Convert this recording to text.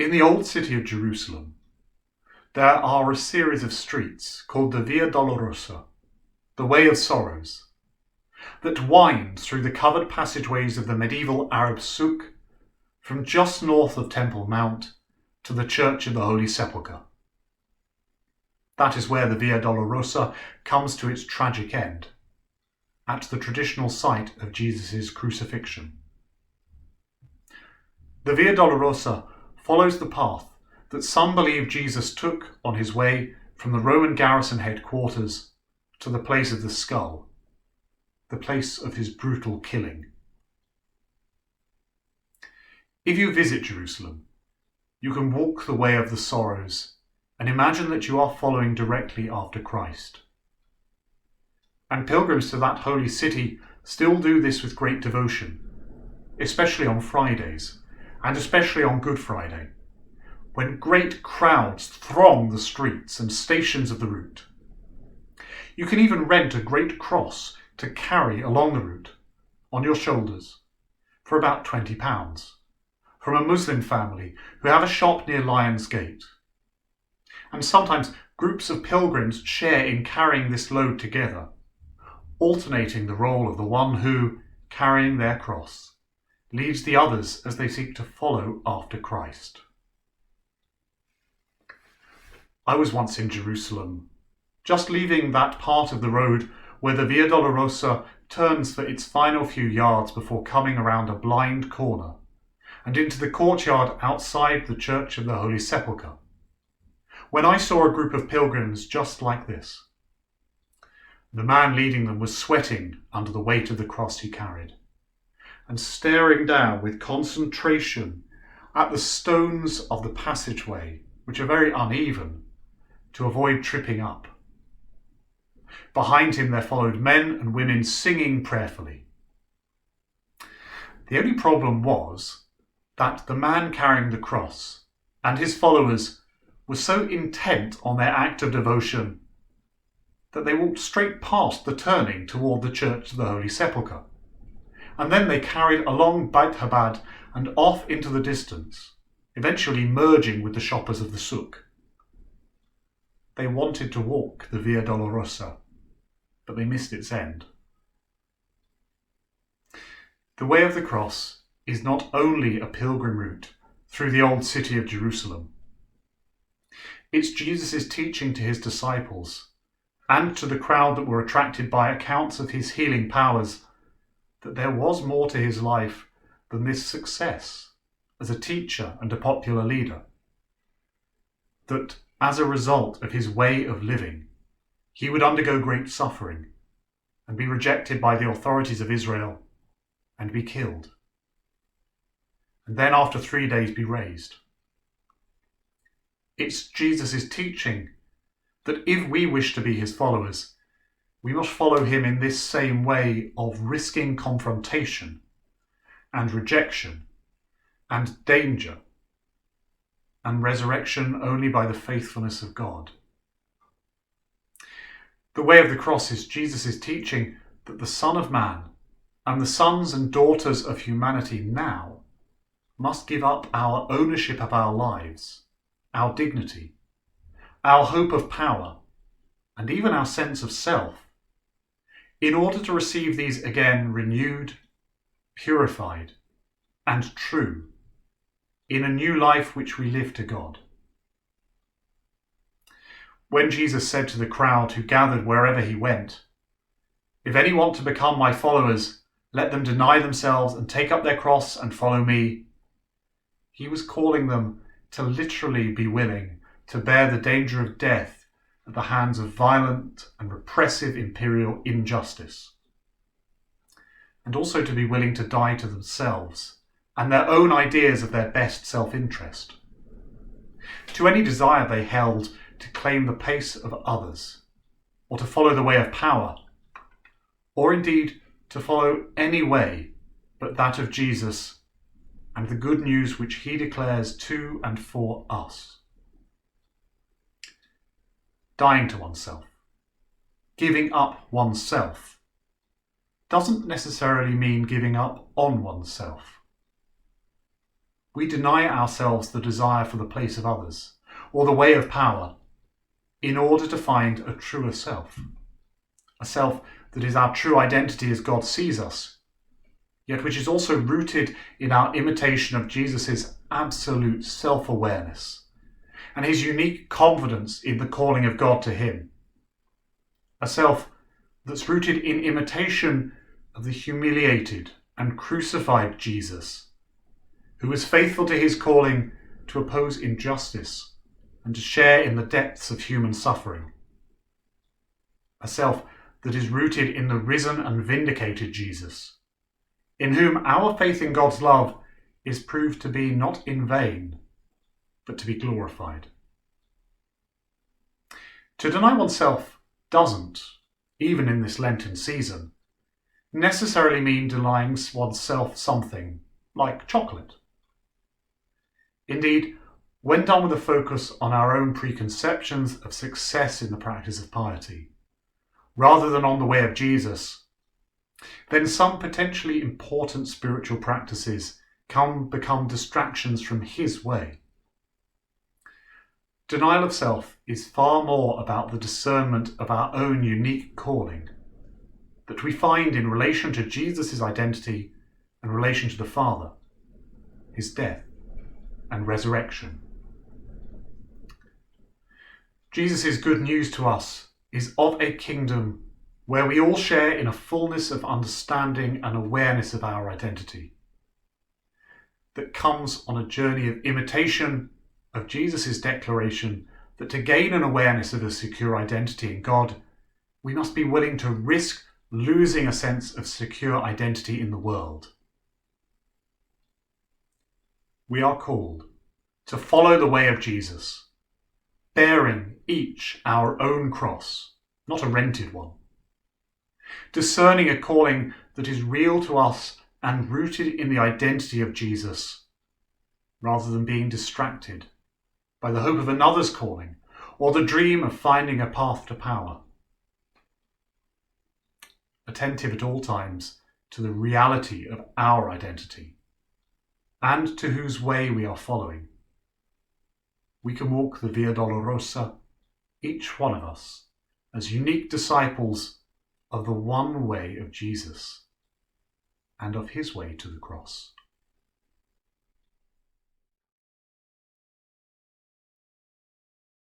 In the old city of Jerusalem, there are a series of streets called the Via Dolorosa, the Way of Sorrows, that wind through the covered passageways of the medieval Arab souk from just north of Temple Mount to the Church of the Holy Sepulchre. That is where the Via Dolorosa comes to its tragic end, at the traditional site of Jesus' crucifixion. The Via Dolorosa follows the path that some believe Jesus took on his way from the Roman garrison headquarters to the place of the skull, the place of his brutal killing. If you visit Jerusalem, you can walk the Way of the Sorrows and imagine that you are following directly after Christ. And pilgrims to that holy city still do this with great devotion, especially on Fridays, and especially on Good Friday, when great crowds throng the streets and stations of the route. You can even rent a great cross to carry along the route, on your shoulders, for about £20, from a Muslim family who have a shop near Lion's Gate. And sometimes groups of pilgrims share in carrying this load together, alternating the role of the one who, carrying their cross, leads the others as they seek to follow after Christ. I was once in Jerusalem, just leaving that part of the road where the Via Dolorosa turns for its final few yards before coming around a blind corner and into the courtyard outside the Church of the Holy Sepulchre, when I saw a group of pilgrims just like this. The man leading them was sweating under the weight of the cross he carried, and staring down with concentration at the stones of the passageway, which are very uneven, to avoid tripping up. Behind him there followed men and women singing prayerfully. The only problem was that the man carrying the cross and his followers were so intent on their act of devotion that they walked straight past the turning toward the Church of the Holy Sepulchre. And then they carried along Beit Habad and off into the distance, eventually merging with the shoppers of the souk. They wanted to walk the Via Dolorosa, but they missed its end. The Way of the Cross is not only a pilgrim route through the old city of Jerusalem. It's Jesus' teaching to his disciples and to the crowd that were attracted by accounts of his healing powers that there was more to his life than this success as a teacher and a popular leader. That as a result of his way of living, he would undergo great suffering and be rejected by the authorities of Israel and be killed, and then after 3 days be raised. It's Jesus' teaching that if we wish to be his followers, we must follow him in this same way of risking confrontation and rejection and danger and resurrection only by the faithfulness of God. The Way of the Cross is Jesus' teaching that the Son of Man and the sons and daughters of humanity now must give up our ownership of our lives, our dignity, our hope of power, and even our sense of self, in order to receive these again renewed, purified, and true, in a new life which we live to God. When Jesus said to the crowd who gathered wherever he went, "If any want to become my followers, let them deny themselves and take up their cross and follow me," he was calling them to literally be willing to bear the danger of death at the hands of violent and repressive imperial injustice, and also to be willing to die to themselves and their own ideas of their best self-interest, to any desire they held to claim the place of others, or to follow the way of power, or indeed to follow any way but that of Jesus and the good news which he declares to and for us. Dying to oneself, giving up oneself, doesn't necessarily mean giving up on oneself. we deny ourselves the desire for the place of others or the way of power in order to find a truer self, a self that is our true identity as God sees us, yet which is also rooted in our imitation of Jesus' absolute self-awareness and his unique confidence in the calling of God to him. A self that's rooted in imitation of the humiliated and crucified Jesus, who was faithful to his calling to oppose injustice and to share in the depths of human suffering. A self that is rooted in the risen and vindicated Jesus, in whom our faith in God's love is proved to be not in vain, but to be glorified. To deny oneself doesn't, even in this Lenten season, necessarily mean denying oneself something like chocolate. Indeed, when done with a focus on our own preconceptions of success in the practice of piety, rather than on the way of Jesus, then some potentially important spiritual practices can become distractions from his way. Denial of self is far more about the discernment of our own unique calling that we find in relation to Jesus' identity and relation to the Father, his death and resurrection. Jesus' good news to us is of a kingdom where we all share in a fullness of understanding and awareness of our identity, that comes on a journey of imitation of Jesus' declaration that to gain an awareness of a secure identity in God, we must be willing to risk losing a sense of secure identity in the world. We are called to follow the way of Jesus, bearing each our own cross, not a rented one, discerning a calling that is real to us and rooted in the identity of Jesus, rather than being distracted by the hope of another's calling or the dream of finding a path to power. Attentive at all times to the reality of our identity and to whose way we are following, we can walk the Via Dolorosa, each one of us, as unique disciples of the one way of Jesus and of his way to the cross.